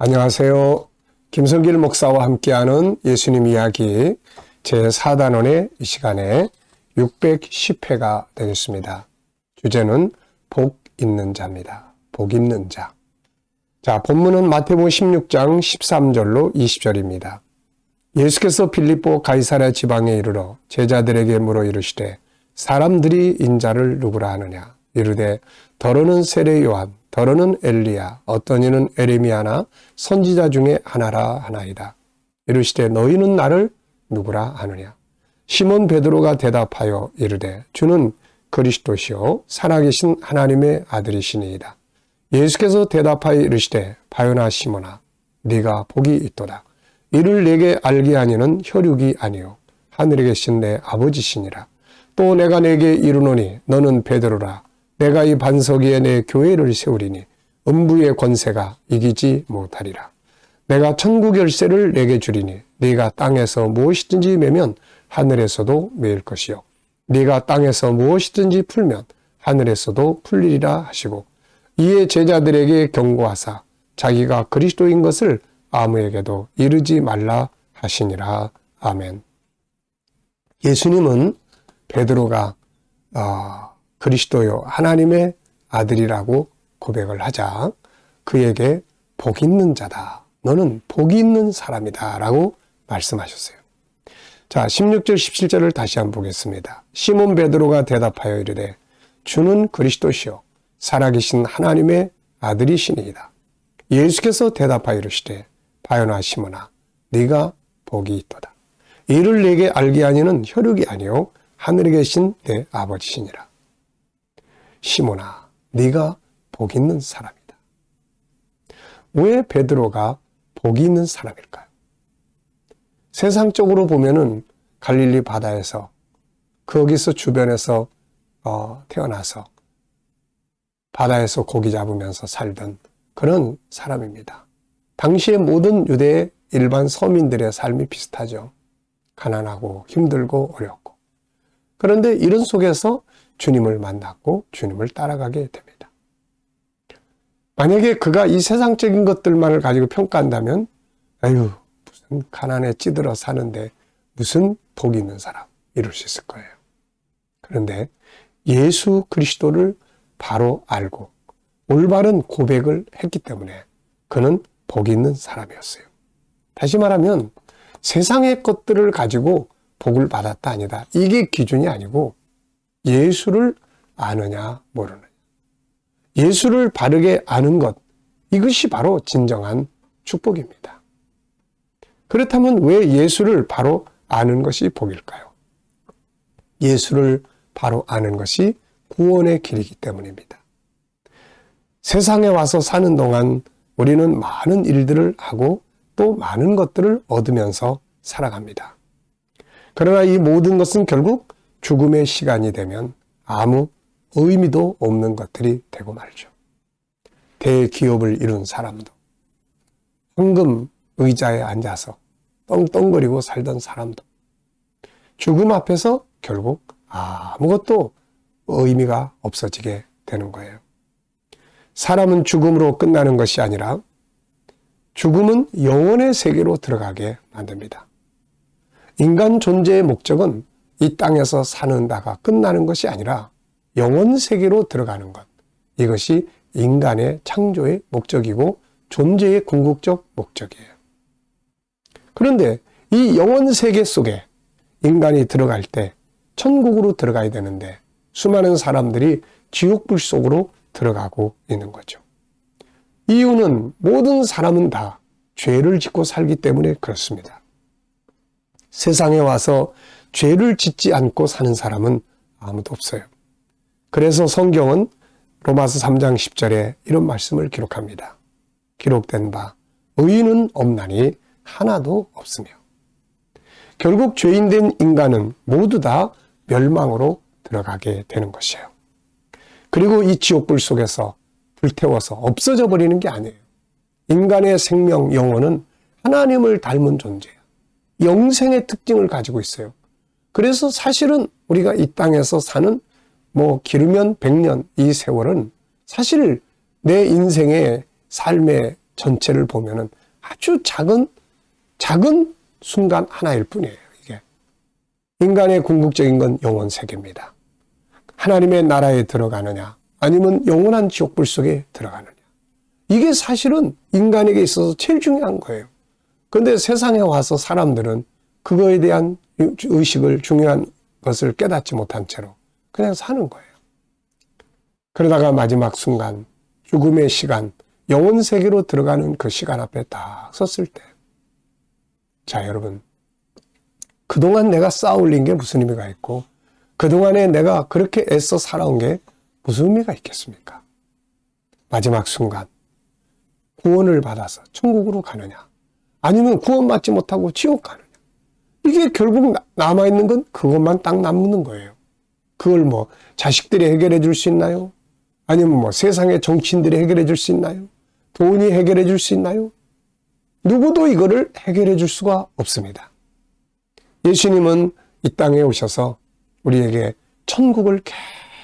안녕하세요. 김성길 목사와 함께하는 예수님 이야기 제4단원의 이 시간에 610회가 되겠습니다. 주제는 복 있는 자입니다. 복 있는 자. 자, 본문은 마태복음 16장 13절로 20절입니다. 예수께서 빌립보 가이사랴 지방에 이르러 제자들에게 물어 이르시되 사람들이 인자를 누구라 하느냐? 이르되 더러는 세례 요한, 더러는 엘리야, 어떤 이는 에레미야나 선지자 중에 하나라 하나이다. 이르시되 너희는 나를 누구라 하느냐? 시몬 베드로가 대답하여 이르되 주는 그리스도시요 살아계신 하나님의 아들이시니이다. 예수께서 대답하여 이르시되 바요나 시몬아 네가 복이 있도다. 이를 내게 알게 하니는 혈육이 아니요 하늘에 계신 내 아버지시니라. 또 내가 내게 이르노니 너는 베드로라. 내가 이 반석 위에 내 교회를 세우리니 음부의 권세가 이기지 못하리라. 내가 천국 열쇠를 내게 주리니 네가 땅에서 무엇이든지 매면 하늘에서도 매일 것이요 네가 땅에서 무엇이든지 풀면 하늘에서도 풀리리라 하시고 이에 제자들에게 경고하사 자기가 그리스도인 것을 아무에게도 이르지 말라 하시니라. 아멘. 예수님은 베드로가 그리스도요 하나님의 아들이라고 고백을 하자 그에게 복 있는 자다. 너는 복이 있는 사람이다 라고 말씀하셨어요. 자, 16절 17절을 다시 한번 보겠습니다. 시몬 베드로가 대답하여 이르되 주는 그리스도시요 살아계신 하나님의 아들이시니이다. 예수께서 대답하여 이르시되 바요나 시몬아 네가 복이 있도다. 이를 내게 알게 하니는 혈육이 아니요 하늘에 계신 내 아버지시니라. 시몬아 네가 복 있는 사람이다. 왜 베드로가 복이 있는 사람일까요? 세상적으로 보면은 갈릴리 바다에서 거기서 주변에서 태어나서 바다에서 고기 잡으면서 살던 그런 사람입니다. 당시의 모든 유대의 일반 서민들의 삶이 비슷하죠. 가난하고 힘들고 어렵고. 그런데 이런 속에서 주님을 만났고 주님을 따라가게 됩니다. 만약에 그가 이 세상적인 것들만을 가지고 평가한다면 아유 무슨 가난에 찌들어 사는데 무슨 복이 있는 사람 이럴 수 있을 거예요. 그런데 예수 그리스도를 바로 알고 올바른 고백을 했기 때문에 그는 복이 있는 사람이었어요. 다시 말하면 세상의 것들을 가지고 복을 받았다 아니다. 이게 기준이 아니고 예수를 아느냐 모르느냐. 예수를 바르게 아는 것 이것이 바로 진정한 축복입니다. 그렇다면 왜 예수를 바로 아는 것이 복일까요? 예수를 바로 아는 것이 구원의 길이기 때문입니다. 세상에 와서 사는 동안 우리는 많은 일들을 하고 또 많은 것들을 얻으면서 살아갑니다. 그러나 이 모든 것은 결국 죽음의 시간이 되면 아무 의미도 없는 것들이 되고 말죠. 대기업을 이룬 사람도, 황금 의자에 앉아서 떵떵거리고 살던 사람도 죽음 앞에서 결국 아무것도 의미가 없어지게 되는 거예요. 사람은 죽음으로 끝나는 것이 아니라 죽음은 영혼의 세계로 들어가게 만듭니다. 인간 존재의 목적은 이 땅에서 사는 다가 끝나는 것이 아니라 영혼 세계로 들어가는 것. 이것이 인간의 창조의 목적이고 존재의 궁극적 목적이에요. 그런데 이 영혼 세계 속에 인간이 들어갈 때 천국으로 들어가야 되는데 수많은 사람들이 지옥불 속으로 들어가고 있는 거죠. 이유는 모든 사람은 다 죄를 짓고 살기 때문에 그렇습니다. 세상에 와서 죄를 짓지 않고 사는 사람은 아무도 없어요. 그래서 성경은 로마서 3장 10절에 이런 말씀을 기록합니다. 기록된 바 의인은 없나니 하나도 없으며. 결국 죄인된 인간은 모두 다 멸망으로 들어가게 되는 것이에요. 그리고 이 지옥불 속에서 불태워서 없어져 버리는 게 아니에요. 인간의 생명, 영혼은 하나님을 닮은 존재예요. 영생의 특징을 가지고 있어요. 그래서 사실은 우리가 이 땅에서 사는 길으면 100년 이 세월은 사실 내 인생의 삶의 전체를 보면은 아주 작은 순간 하나일 뿐이에요. 이게 인간의 궁극적인 건 영원 세계입니다. 하나님의 나라에 들어가느냐 아니면 영원한 지옥불 속에 들어가느냐, 이게 사실은 인간에게 있어서 제일 중요한 거예요. 그런데 세상에 와서 사람들은 그거에 대한 의식을, 중요한 것을 깨닫지 못한 채로 그냥 사는 거예요. 그러다가 마지막 순간, 죽음의 시간, 영원 세계로 들어가는 그 시간 앞에 딱 섰을 때, 자 여러분, 그동안 내가 쌓아 올린 게 무슨 의미가 있고 그동안에 내가 그렇게 애써 살아온 게 무슨 의미가 있겠습니까? 마지막 순간 구원을 받아서 천국으로 가느냐 아니면 구원받지 못하고 지옥 가느냐, 이게 결국 남아있는 건 그것만 딱 남는 거예요. 그걸 뭐 자식들이 해결해 줄 수 있나요? 아니면 뭐 세상의 정치인들이 해결해 줄 수 있나요? 돈이 해결해 줄 수 있나요? 누구도 이거를 해결해 줄 수가 없습니다. 예수님은 이 땅에 오셔서 우리에게 천국을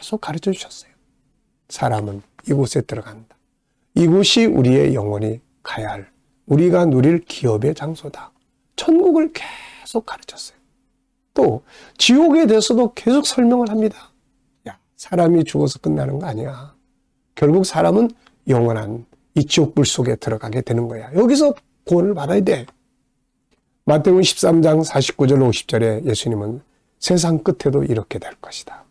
계속 가르쳐 주셨어요. 사람은 이곳에 들어간다. 이곳이 우리의 영원히 가야 할, 우리가 누릴 기업의 장소다. 천국을 계속 가르쳤어요. 또 지옥에 대해서도 계속 설명을 합니다. 야, 사람이 죽어서 끝나는 거 아니야. 결국 사람은 영원한 이 지옥불 속에 들어가게 되는 거야. 여기서 구원을 받아야 돼. 마태복음 13장 49절 50절에 예수님은 세상 끝에도 이렇게 될 것이다.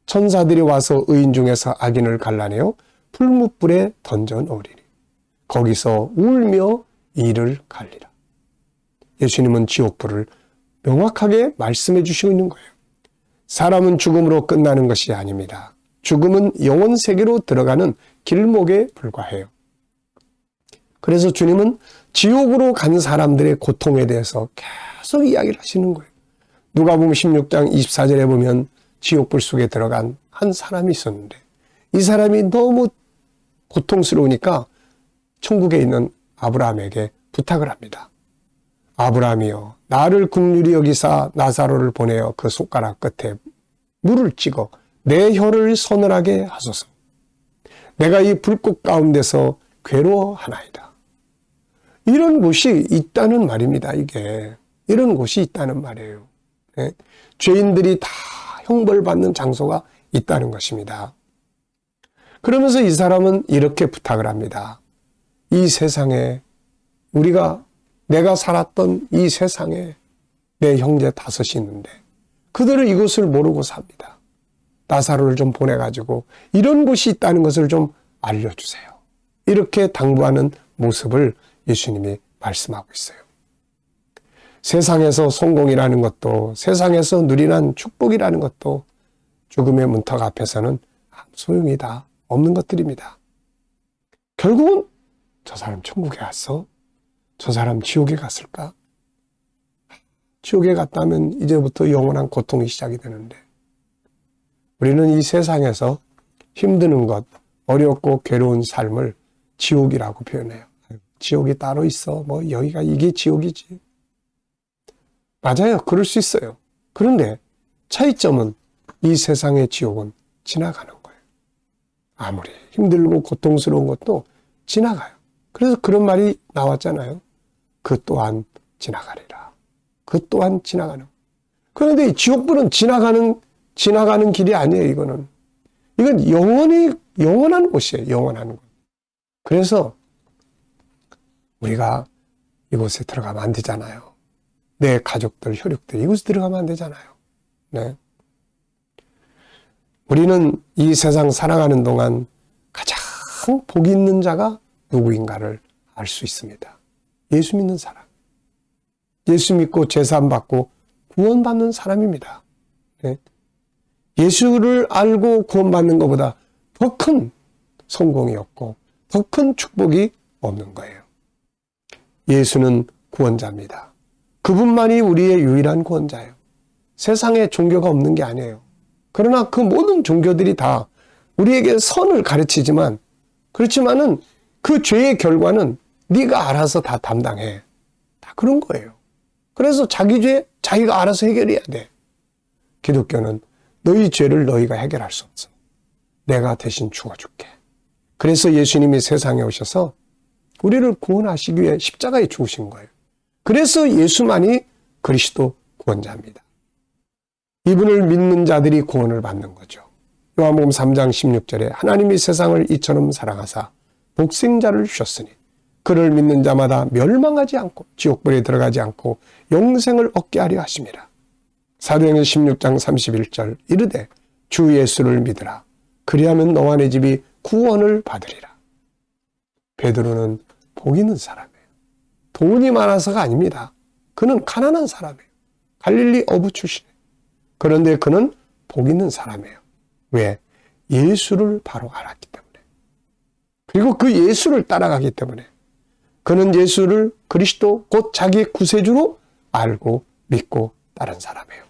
천사들이 와서 의인 중에서 악인을 갈라내어 풀무불에 던져 놓으리니 거기서 울며 이를 갈리라. 예수님은 지옥불을 명확하게 말씀해 주시고 있는 거예요. 사람은 죽음으로 끝나는 것이 아닙니다. 죽음은 영원 세계로 들어가는 길목에 불과해요. 그래서 주님은 지옥으로 간 사람들의 고통에 대해서 계속 이야기를 하시는 거예요. 누가복음 16장 24절에 보면 지옥불 속에 들어간 한 사람이 있었는데 이 사람이 너무 고통스러우니까 천국에 있는 아브라함에게 부탁을 합니다. 아브라함이여, 나를 긍휼히 여기사 나사로를 보내어 그 손가락 끝에 물을 찍어 내 혀를 서늘하게 하소서. 내가 이 불꽃 가운데서 괴로워하나이다. 이런 곳이 있다는 말입니다. 이게 이런 곳이 있다는 말이에요. 네? 죄인들이 다 형벌받는 장소가 있다는 것입니다. 그러면서 이 사람은 이렇게 부탁을 합니다. 이 세상에 내가 살았던 이 세상에 내 형제 5이 있는데 그들은 이것을 모르고 삽니다. 나사로를 좀 보내가지고 이런 곳이 있다는 것을 좀 알려주세요. 이렇게 당부하는 모습을 예수님이 말씀하고 있어요. 세상에서 성공이라는 것도, 세상에서 누리는 축복이라는 것도 죽음의 문턱 앞에서는 아무 소용이 다 없는 것들입니다. 결국은 저 사람 천국에 갔어? 저 사람 지옥에 갔을까? 지옥에 갔다면 이제부터 영원한 고통이 시작이 되는데 우리는 이 세상에서 힘드는 것, 어렵고 괴로운 삶을 지옥이라고 표현해요. 지옥이 따로 있어. 뭐 여기가 이게 지옥이지. 맞아요. 그럴 수 있어요. 그런데 차이점은 이 세상의 지옥은 지나가는 거예요. 아무리 힘들고 고통스러운 것도 지나가요. 그래서 그런 말이 나왔잖아요. 그 또한 지나가리라. 그 또한 지나가는. 그런데 이 지옥불은 지나가는 길이 아니에요. 이건 영원한 곳이에요. 영원한 곳. 그래서 우리가 이곳에 들어가면 안 되잖아요. 내 가족들, 혈육들 이곳에 들어가면 안 되잖아요. 네. 우리는 이 세상 살아가는 동안 가장 복이 있는 자가 누구인가를 알 수 있습니다. 예수 믿는 사람. 예수 믿고 제사함 받고 구원받는 사람입니다. 네. 예수를 알고 구원받는 것보다 더 큰 성공이 없고 더 큰 축복이 없는 거예요. 예수는 구원자입니다. 그분만이 우리의 유일한 구원자예요. 세상에 종교가 없는 게 아니에요. 그러나 그 모든 종교들이 다 우리에게 선을 가르치지만 그렇지만은 그 죄의 결과는 네가 알아서 다 담당해. 다 그런 거예요. 그래서 자기 죄 자기가 알아서 해결해야 돼. 기독교는 너희 죄를 너희가 해결할 수 없어. 내가 대신 죽어줄게. 그래서 예수님이 세상에 오셔서 우리를 구원하시기 위해 십자가에 죽으신 거예요. 그래서 예수만이 그리스도 구원자입니다. 이분을 믿는 자들이 구원을 받는 거죠. 요한복음 3장 16절에 하나님이 세상을 이처럼 사랑하사 독생자를 주셨으니 그를 믿는 자마다 멸망하지 않고 지옥불에 들어가지 않고 영생을 얻게 하려 하심이라. 사도행전 16장 31절 이르되 주 예수를 믿으라. 그리하면 너와 내 집이 구원을 받으리라. 베드로는 복 있는 사람이에요. 돈이 많아서가 아닙니다. 그는 가난한 사람이에요. 갈릴리 어부 출신이에요. 그런데 그는 복 있는 사람이에요. 왜? 예수를 바로 알았기 때문에. 그리고 그 예수를 따라가기 때문에. 그는 예수를 그리스도 곧 자기의 구세주로 알고 믿고 따른 사람이에요.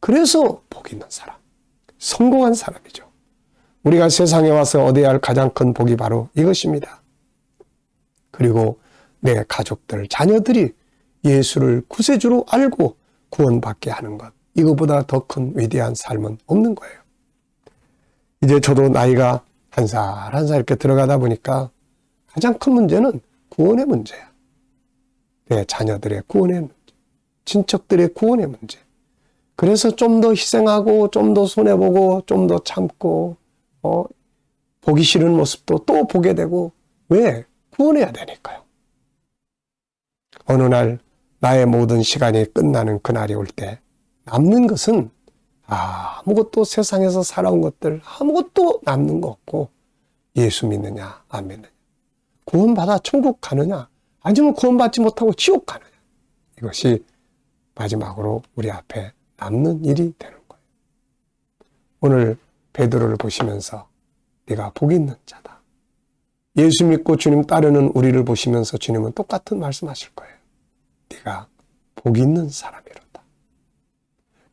그래서 복 있는 사람, 성공한 사람이죠. 우리가 세상에 와서 얻어야 할 가장 큰 복이 바로 이것입니다. 그리고 내 가족들, 자녀들이 예수를 구세주로 알고 구원받게 하는 것, 이것보다 더 큰 위대한 삶은 없는 거예요. 이제 저도 나이가 한 살 한 살 이렇게 들어가다 보니까 가장 큰 문제는 구원의 문제야. 내 자녀들의 구원의 문제, 친척들의 구원의 문제. 그래서 좀 더 희생하고 좀 더 손해보고 좀 더 참고 보기 싫은 모습도 또 보게 되고. 왜? 구원해야 되니까요. 어느 날 나의 모든 시간이 끝나는 그날이 올 때 남는 것은 아무것도, 세상에서 살아온 것들 아무것도 남는 거 없고, 예수 믿느냐 안 믿느냐, 구원받아 천국 가느냐 아니면 구원받지 못하고 지옥 가느냐, 이것이 마지막으로 우리 앞에 남는 일이 되는 거예요. 오늘 베드로를 보시면서 네가 복 있는 자다. 예수 믿고 주님 따르는 우리를 보시면서 주님은 똑같은 말씀하실 거예요. 네가 복 있는 사람이로다.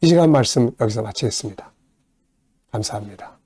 이 시간 말씀 여기서 마치겠습니다. 감사합니다.